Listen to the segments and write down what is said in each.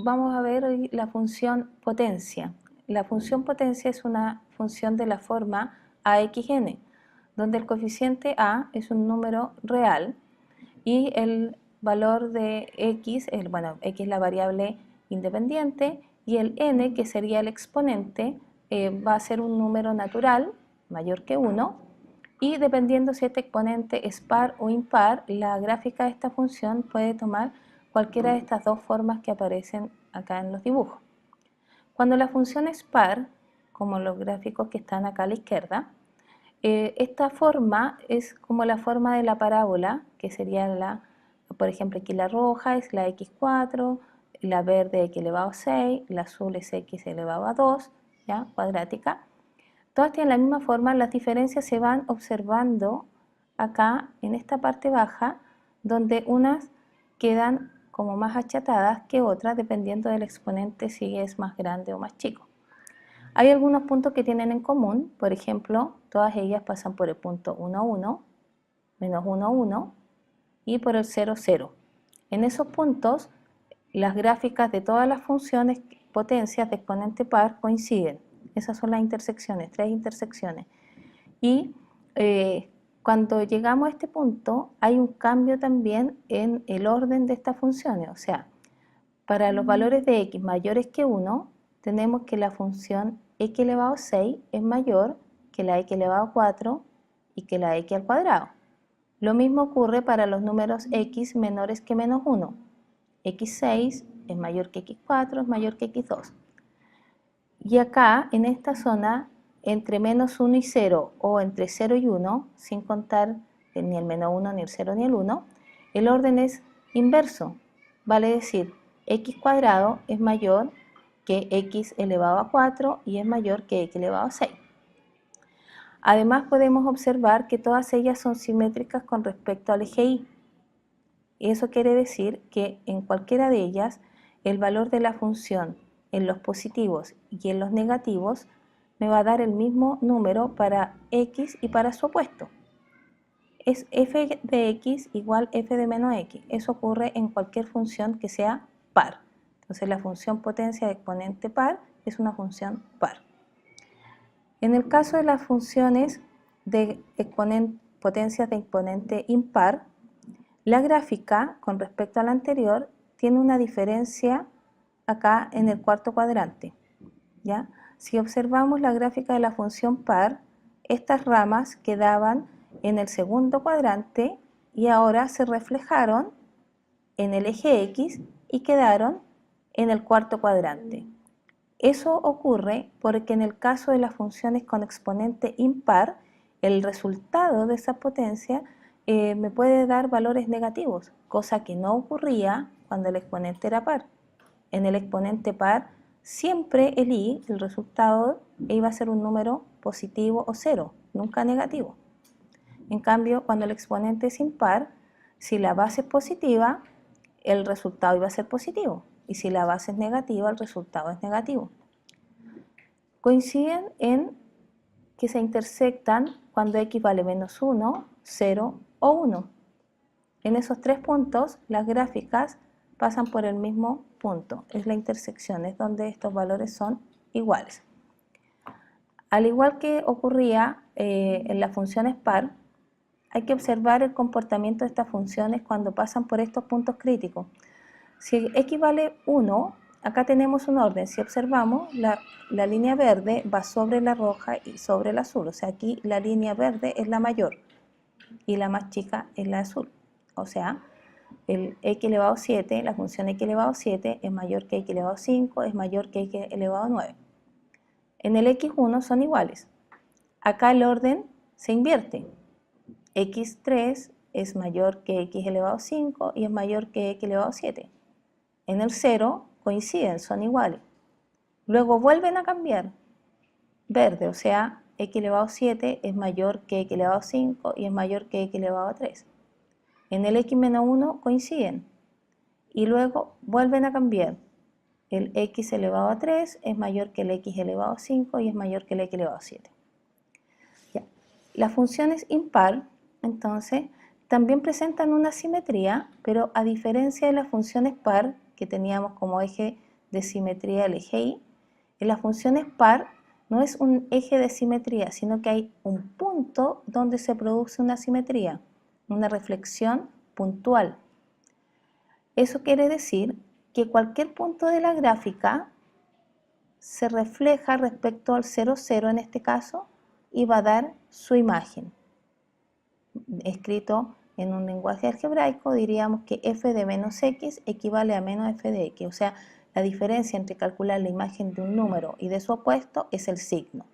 vamos a ver hoy la función potencia. La función potencia es una función de la forma AXN, donde el coeficiente A es un número real y el valor de X, X es la variable independiente, y el N, que sería el exponente, va a ser un número natural mayor que 1, y dependiendo si este exponente es par o impar, la gráfica de esta función puede tomar cualquiera de estas dos formas que aparecen acá en los dibujos. Cuando la función es par, como los gráficos que están acá a la izquierda, esta forma es como la forma de la parábola, que sería por ejemplo, aquí la roja es la x4, la verde x elevado a 6, la azul es x elevado a 2, ¿ya? Cuadrática. Todas tienen la misma forma, las diferencias se van observando acá en esta parte baja, donde unas quedan como más achatadas que otras, dependiendo del exponente si es más grande o más chico. Hay algunos puntos que tienen en común, por ejemplo, todas ellas pasan por el punto 1, 1, menos 1, 1 y por el 0, 0. En esos puntos, las gráficas de todas las funciones potencias de exponente par coinciden. Esas son las intersecciones, 3 intersecciones. Y cuando llegamos a este punto, hay un cambio también en el orden de estas funciones. O sea, para los valores de x mayores que 1, tenemos que la función x elevado a 6 es mayor que la x elevado a 4 y que la x al cuadrado. Lo mismo ocurre para los números x menores que menos 1. x6 es mayor que x4, es mayor que x2. Y acá, en esta zona, entre menos 1 y 0 o entre 0 y 1, sin contar ni el menos 1, ni el 0, ni el 1, el orden es inverso. Vale decir, x cuadrado es mayor que x elevado a 4 y es mayor que x elevado a 6. Además podemos observar que todas ellas son simétricas con respecto al eje Y. Eso quiere decir que en cualquiera de ellas el valor de la función en los positivos y en los negativos me va a dar el mismo número para x y para su opuesto. Es f de x igual f de menos x. Eso ocurre en cualquier función que sea par. Entonces la función potencia de exponente par es una función par. En el caso de las funciones de potencias de exponente impar, la gráfica con respecto a la anterior tiene una diferencia acá en el cuarto cuadrante, ¿ya? Si observamos la gráfica de la función par, estas ramas quedaban en el segundo cuadrante y ahora se reflejaron en el eje X y quedaron en el cuarto cuadrante. Eso ocurre porque en el caso de las funciones con exponente impar, el resultado de esa potencia me puede dar valores negativos, cosa que no ocurría cuando el exponente era par. En el exponente par, siempre el I, el resultado, iba a ser un número positivo o cero, nunca negativo. En cambio, cuando el exponente es impar, si la base es positiva, el resultado iba a ser positivo. Y si la base es negativa, el resultado es negativo. Coinciden en que se intersectan cuando x vale menos 1, 0 o 1. En esos tres puntos, las gráficas pasan por el mismo punto. Es la intersección, es donde estos valores son iguales. Al igual que ocurría en las funciones par, hay que observar el comportamiento de estas funciones cuando pasan por estos puntos críticos. Si x vale 1, acá tenemos un orden. Si observamos, la línea verde va sobre la roja y sobre el azul. O sea, aquí la línea verde es la mayor y la más chica es la azul. O sea, el x elevado a 7, la función x elevado a 7 es mayor que x elevado a 5, es mayor que x elevado a 9. En el x1 son iguales. Acá el orden se invierte. x3 es mayor que x elevado a 5 y es mayor que x elevado a 7. En el 0 coinciden, son iguales. Luego vuelven a cambiar. Verde, o sea, x elevado a 7 es mayor que x elevado a 5 y es mayor que x elevado a 3. En el x-1 coinciden. Y luego vuelven a cambiar. El x elevado a 3 es mayor que el x elevado a 5 y es mayor que el x elevado a 7. Ya. Las funciones impar, entonces, también presentan una simetría, pero a diferencia de las funciones par, que teníamos como eje de simetría del eje Y. En las funciones par no es un eje de simetría, sino que hay un punto donde se produce una simetría, una reflexión puntual. Eso quiere decir que cualquier punto de la gráfica se refleja respecto al 0, 0 en este caso, y va a dar su imagen. Escrito en un lenguaje algebraico, diríamos que f de menos x equivale a menos f de x, o sea, la diferencia entre calcular la imagen de un número y de su opuesto es el signo.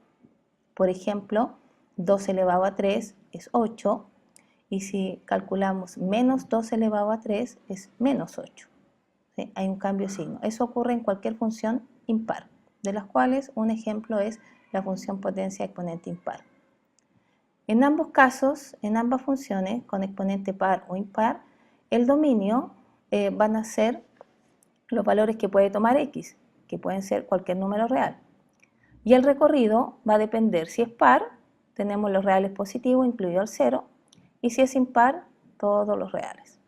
Por ejemplo, 2 elevado a 3 es 8, y si calculamos menos 2 elevado a 3 es menos 8. ¿Sí? Hay un cambio de signo. Eso ocurre en cualquier función impar, de las cuales un ejemplo es la función potencia exponente impar. En ambos casos, en ambas funciones, con exponente par o impar, el dominio van a ser los valores que puede tomar x, que pueden ser cualquier número real. Y el recorrido va a depender. Si es par, tenemos los reales positivos, incluido el 0, y si es impar, todos los reales.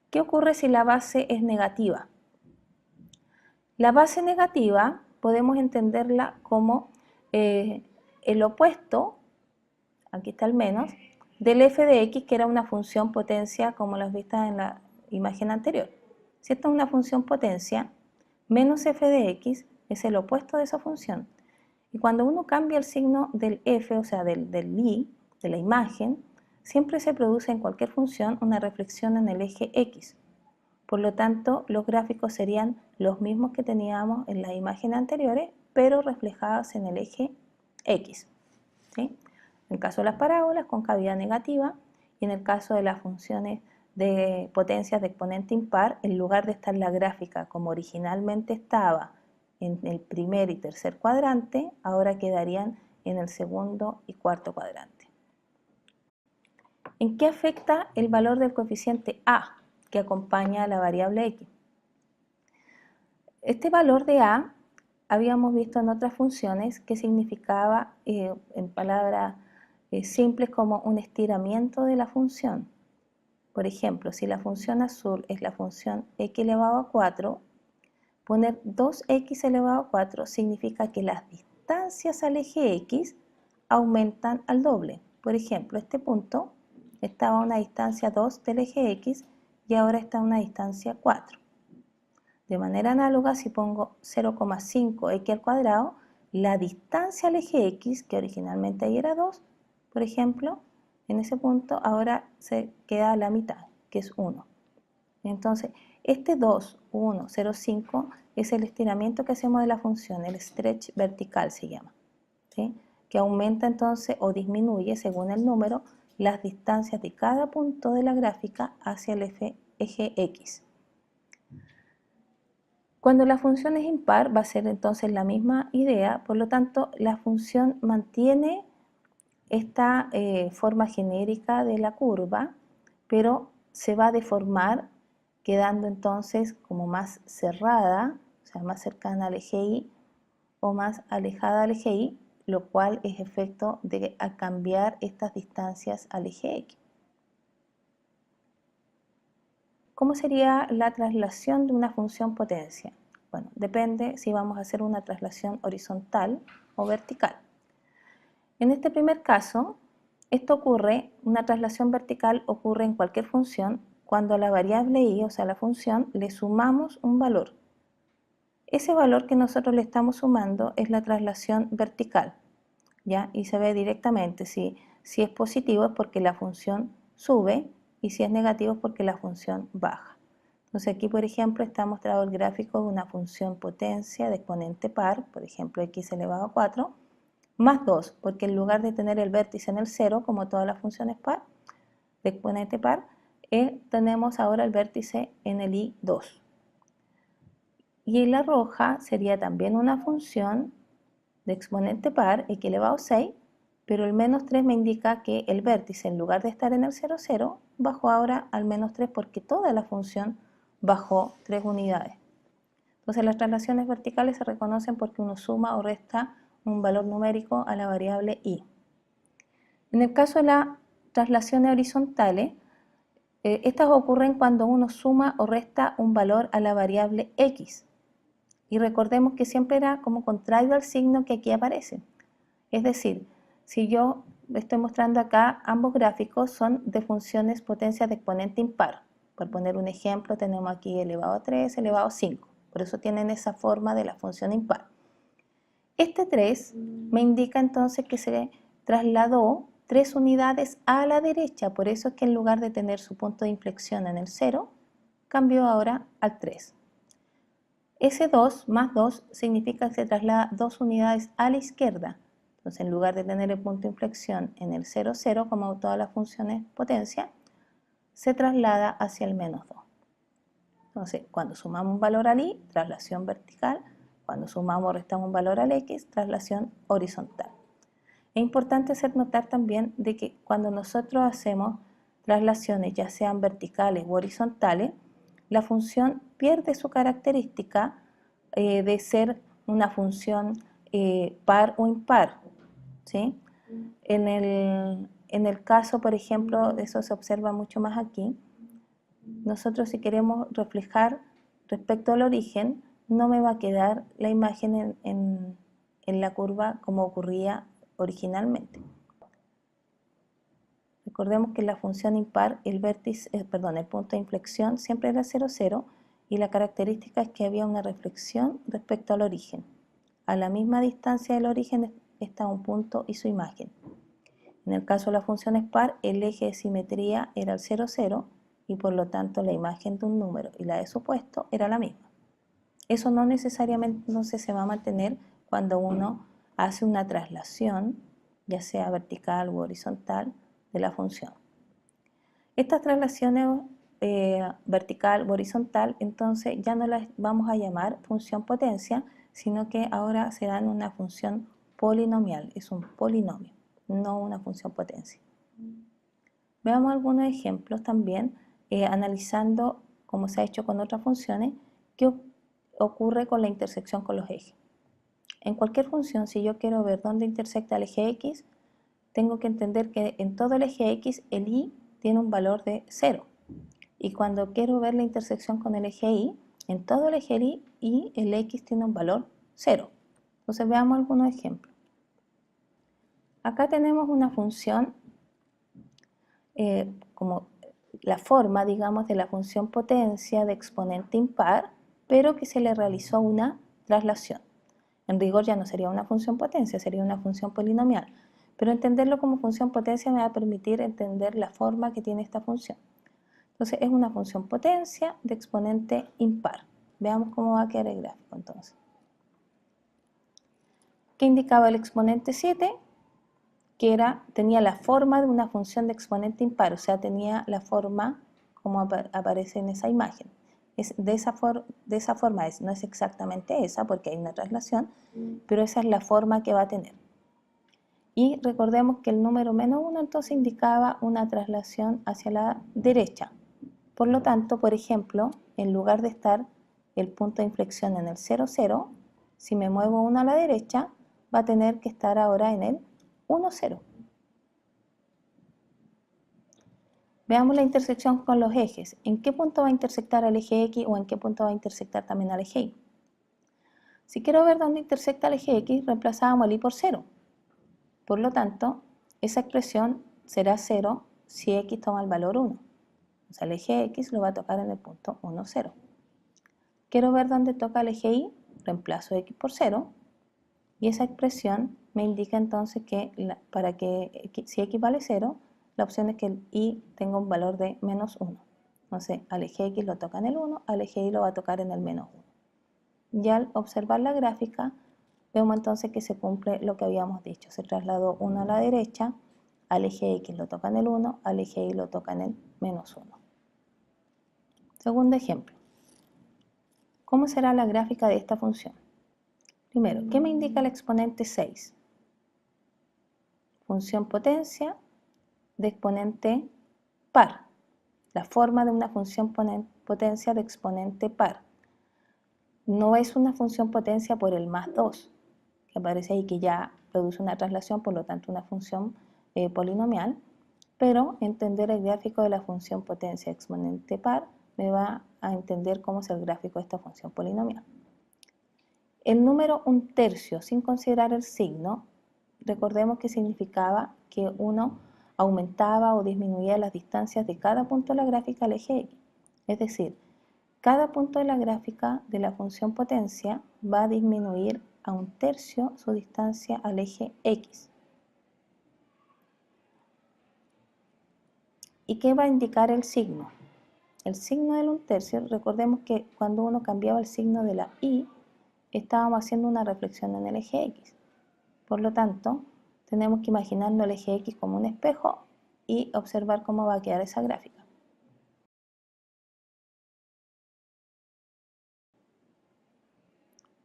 ¿Qué ocurre si la base es negativa? La base negativa podemos entenderla como el opuesto, aquí está el menos, del f de x, que era una función potencia como las vistas en la imagen anterior. Si esta es una función potencia, menos f de x es el opuesto de esa función. Y cuando uno cambia el signo del f, o sea, del y, de la imagen, siempre se produce en cualquier función una reflexión en el eje x. Por lo tanto, los gráficos serían los mismos que teníamos en las imágenes anteriores, pero reflejados en el eje x. ¿Sí? En el caso de las parábolas, con cavidad negativa, y en el caso de las funciones de potencias de exponente impar, en lugar de estar la gráfica como originalmente estaba en el primer y tercer cuadrante, ahora quedarían en el segundo y cuarto cuadrante. ¿En qué afecta el valor del coeficiente a que acompaña a la variable x? Este valor de a habíamos visto en otras funciones que significaba, en palabras simples, como un estiramiento de la función. Por ejemplo, si la función azul es la función x elevado a 4, poner 2x elevado a 4 significa que las distancias al eje x aumentan al doble. Por ejemplo, este punto estaba a una distancia 2 del eje x y ahora está a una distancia 4. De manera análoga, si pongo 0,5x al cuadrado, la distancia al eje x, que originalmente ahí era 2, por ejemplo, en ese punto ahora se queda a la mitad, que es 1. Entonces, este 2, 1, 0, 5 es el estiramiento que hacemos de la función, el stretch vertical se llama, ¿sí? Que aumenta entonces o disminuye, según el número, las distancias de cada punto de la gráfica hacia el eje x. Cuando la función es impar va a ser entonces la misma idea, por lo tanto la función mantiene esta forma genérica de la curva, pero se va a deformar, quedando entonces como más cerrada, o sea, más cercana al eje Y o más alejada al eje Y, lo cual es efecto de cambiar estas distancias al eje X. ¿Cómo sería la traslación de una función potencia? Bueno, depende si vamos a hacer una traslación horizontal o vertical. En este primer caso, una traslación vertical ocurre en cualquier función cuando a la variable y, o sea, la función, le sumamos un valor. Ese valor que nosotros le estamos sumando es la traslación vertical, ¿ya? Y se ve directamente si es positivo es porque la función sube y si es negativo es porque la función baja. Entonces aquí, por ejemplo, está mostrado el gráfico de una función potencia de exponente par, por ejemplo, x elevado a 4, más 2, porque en lugar de tener el vértice en el 0, como todas las funciones par, de exponente par, tenemos ahora el vértice en el i2. Y en la roja sería también una función de exponente par, x elevado a 6, pero el menos 3 me indica que el vértice, en lugar de estar en el 0, 0, bajó ahora al menos 3 porque toda la función bajó 3 unidades. Entonces las traslaciones verticales se reconocen porque uno suma o resta un valor numérico a la variable y. En el caso de las traslaciones horizontales, Estas ocurren cuando uno suma o resta un valor a la variable x. Y recordemos que siempre era como contrario al signo que aquí aparece. Es decir, si yo estoy mostrando acá, ambos gráficos son de funciones potencias de exponente impar. Por poner un ejemplo, tenemos aquí elevado a 3, elevado a 5. Por eso tienen esa forma de la función impar. Este 3 me indica entonces que se trasladó 3 unidades a la derecha. Por eso es que en lugar de tener su punto de inflexión en el 0, cambió ahora al 3. Ese 2 más 2 significa que se traslada 2 unidades a la izquierda. Entonces, en lugar de tener el punto de inflexión en el 0, 0, como todas las funciones potencia, se traslada hacia el menos 2. Entonces, cuando sumamos un valor al y, traslación vertical. Cuando sumamos o restamos un valor al x, traslación horizontal. Es importante hacer notar también de que cuando nosotros hacemos traslaciones, ya sean verticales u horizontales, la función pierde su característica de ser una función par o impar, ¿sí? En el caso, por ejemplo, eso se observa mucho más aquí. Nosotros, si queremos reflejar respecto al origen, no me va a quedar la imagen en la curva como ocurría originalmente. Recordemos que la función impar, el punto de inflexión siempre era 0, 0, y la característica es que había una reflexión respecto al origen. A la misma distancia del origen está un punto y su imagen. En el caso de la función par, el eje de simetría era el 0, 0, y por lo tanto la imagen de un número y la de su opuesto era la misma. Eso no necesariamente se va a mantener cuando uno hace una traslación, ya sea vertical u horizontal, de la función. Estas traslaciones vertical u horizontal, entonces ya no las vamos a llamar función potencia, sino que ahora serán una función polinomial, es un polinomio, no una función potencia. Veamos algunos ejemplos también, analizando, como se ha hecho con otras funciones, qué ocurre con la intersección con los ejes. En cualquier función, si yo quiero ver dónde intersecta el eje x, tengo que entender que en todo el eje x el y tiene un valor de 0. Y cuando quiero ver la intersección con el eje y, en todo el eje y el x tiene un valor 0. Entonces veamos algunos ejemplos. Acá tenemos una función como la forma, digamos, de la función potencia de exponente impar, pero que se le realizó una traslación. En rigor ya no sería una función potencia, sería una función polinomial. Pero entenderlo como función potencia me va a permitir entender la forma que tiene esta función. Entonces es una función potencia de exponente impar. Veamos cómo va a quedar el gráfico entonces. ¿Qué indicaba el exponente 7? Que tenía la forma de una función de exponente impar, o sea, tenía la forma como aparece en esa imagen. De esa forma no es exactamente esa, porque hay una traslación, pero esa es la forma que va a tener. Y recordemos que el número menos 1 entonces indicaba una traslación hacia la derecha. Por lo tanto, por ejemplo, en lugar de estar el punto de inflexión en el 0, 0, si me muevo 1 a la derecha, va a tener que estar ahora en el 1, 0. Veamos la intersección con los ejes. ¿En qué punto va a intersectar el eje X o en qué punto va a intersectar también al eje Y? Si quiero ver dónde intersecta el eje X, reemplazábamos el Y por 0. Por lo tanto, esa expresión será 0 si X toma el valor 1. O sea, el eje X lo va a tocar en el punto 1, 0. Quiero ver dónde toca el eje Y, reemplazo X por 0. Y esa expresión me indica entonces que si X vale 0, la opción es que el y tenga un valor de menos 1. Entonces, al eje x lo toca en el 1, al eje y lo va a tocar en el menos 1. Y al observar la gráfica, vemos entonces que se cumple lo que habíamos dicho. Se trasladó 1 a la derecha, al eje x lo toca en el 1, al eje y lo toca en el menos 1. Segundo ejemplo. ¿Cómo será la gráfica de esta función? Primero, ¿qué me indica el exponente 6? Función potencia de exponente par, la forma de una función potencia de exponente par. No es una función potencia por el más 2, que aparece ahí que ya produce una traslación, por lo tanto una función polinomial, pero entender el gráfico de la función potencia exponente par me va a entender cómo es el gráfico de esta función polinomial. El número 1/3 sin considerar el signo, recordemos que significaba que uno aumentaba o disminuía las distancias de cada punto de la gráfica al eje X. Es decir, cada punto de la gráfica de la función potencia va a disminuir a 1/3 su distancia al eje X. ¿Y qué va a indicar el signo? El signo del 1/3, recordemos que cuando uno cambiaba el signo de la y, estábamos haciendo una reflexión en el eje X. Por lo tanto, tenemos que imaginarnos el eje X como un espejo y observar cómo va a quedar esa gráfica.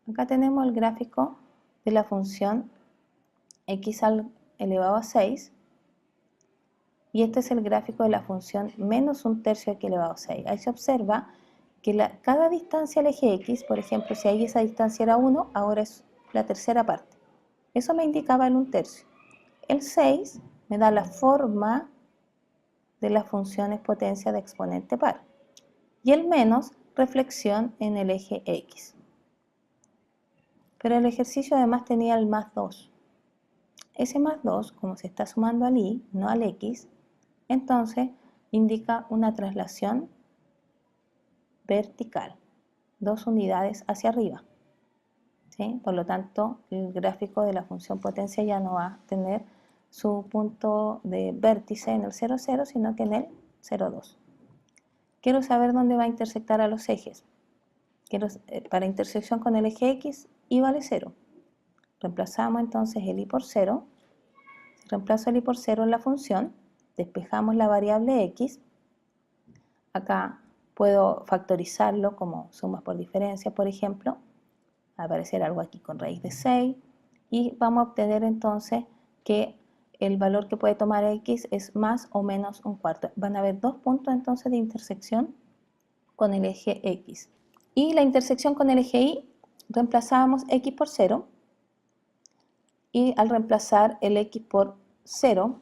Acá tenemos el gráfico de la función x elevado a 6 y este es el gráfico de la función menos 1/3 x elevado a 6. Ahí se observa que cada distancia al eje X, por ejemplo, si ahí esa distancia era 1, ahora es la tercera parte. Eso me indicaba el 1/3. El 6 me da la forma de las funciones potencia de exponente par. Y el menos, reflexión en el eje X. Pero el ejercicio además tenía el más 2. Ese más 2, como se está sumando al y, no al x, entonces indica una traslación vertical, 2 unidades hacia arriba. ¿Sí? Por lo tanto, el gráfico de la función potencia ya no va a tener su punto de vértice en el 0, 0, sino que en el 0, 2. Quiero saber dónde va a intersectar a los ejes. Para intersección con el eje X, y vale 0. Reemplazamos entonces el y por 0. Si reemplazo el y por 0 en la función, despejamos la variable x. Acá puedo factorizarlo como sumas por diferencia, por ejemplo. Va a aparecer algo aquí con raíz de 6. Y vamos a obtener entonces que el valor que puede tomar x es más o menos 1/4. Van a haber dos puntos entonces de intersección con el eje x. Y la intersección con el eje y, reemplazábamos x por 0. Y al reemplazar el x por 0,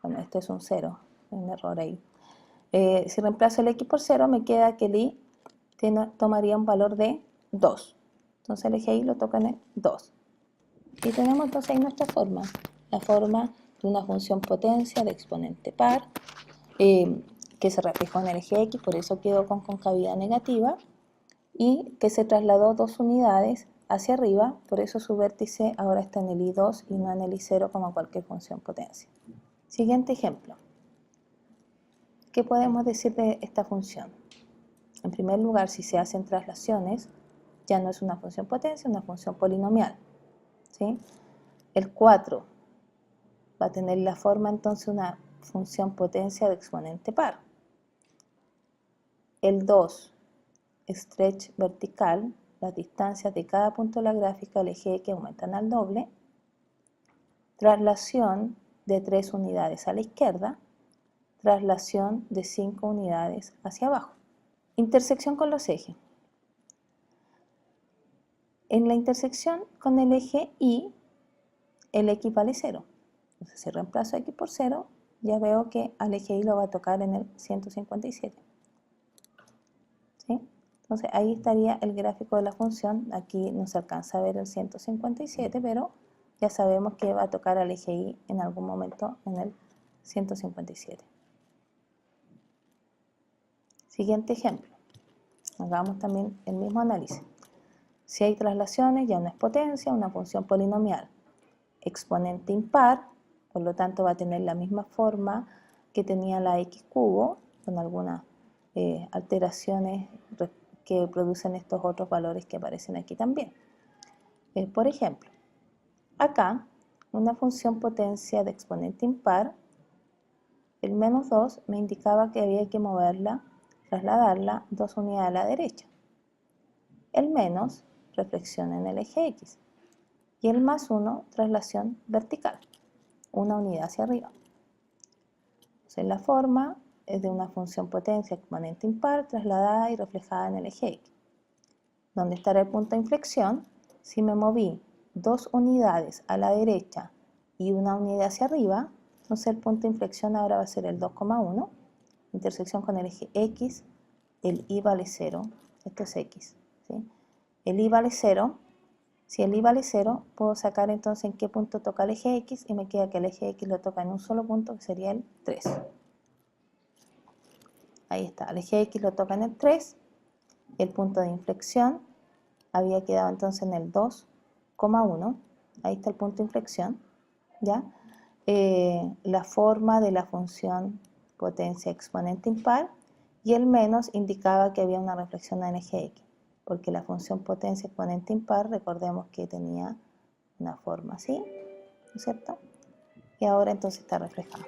bueno, este es un 0, un error ahí. Si reemplazo el x por 0, me queda que el y tomaría un valor de 2. Entonces el eje y lo toca en el 2. Y tenemos entonces ahí nuestra forma, la forma de una función potencia de exponente par, que se reflejó en el eje X, por eso quedó con concavidad negativa, y que se trasladó 2 unidades hacia arriba, por eso su vértice ahora está en el I2 y no en el I0 como cualquier función potencia. Siguiente ejemplo. ¿Qué podemos decir de esta función? En primer lugar, si se hacen traslaciones, ya no es una función potencia, es una función polinomial. ¿Sí? El 4 va a tener la forma entonces una función potencia de exponente par. El 2, stretch vertical, las distancias de cada punto de la gráfica del eje X aumentan al doble. Traslación de 3 unidades a la izquierda. Traslación de 5 unidades hacia abajo. Intersección con los ejes. En la intersección con el eje Y, el X vale 0. Entonces si reemplazo X por 0, ya veo que al eje Y lo va a tocar en el 157. ¿Sí? Entonces ahí estaría el gráfico de la función. Aquí no se alcanza a ver el 157, pero ya sabemos que va a tocar al eje Y en algún momento en el 157. Siguiente ejemplo. Hagamos también el mismo análisis. Si hay traslaciones, ya no es potencia, una función polinomial. Exponente impar, por lo tanto va a tener la misma forma que tenía la x cubo, con algunas alteraciones que producen estos otros valores que aparecen aquí también. Por ejemplo, acá, una función potencia de exponente impar, el menos 2 me indicaba que había que moverla, trasladarla 2 unidades a la derecha. El menos, reflexión en el eje X. Y el más 1, traslación vertical, una unidad hacia arriba. Entonces la forma es de una función potencia exponente impar trasladada y reflejada en el eje X. ¿Dónde estará el punto de inflexión? Si me moví 2 unidades a la derecha y una unidad hacia arriba, Entonces el punto de inflexión ahora va a ser el 2,1, intersección con el eje X, el Y vale 0, esto es X, ¿sí? El Y vale 0, si el Y vale 0, puedo sacar entonces en qué punto toca el eje X y me queda que el eje X lo toca en un solo punto, que sería el 3. Ahí está, el eje X lo toca en el 3, el punto de inflexión había quedado entonces en el 2,1, ahí está el punto de inflexión, ¿ya? La forma de la función potencia exponente impar y el menos indicaba que había una reflexión en eje X, porque la función potencia exponente impar, recordemos que tenía una forma así, ¿no es cierto? Y ahora entonces está reflejada.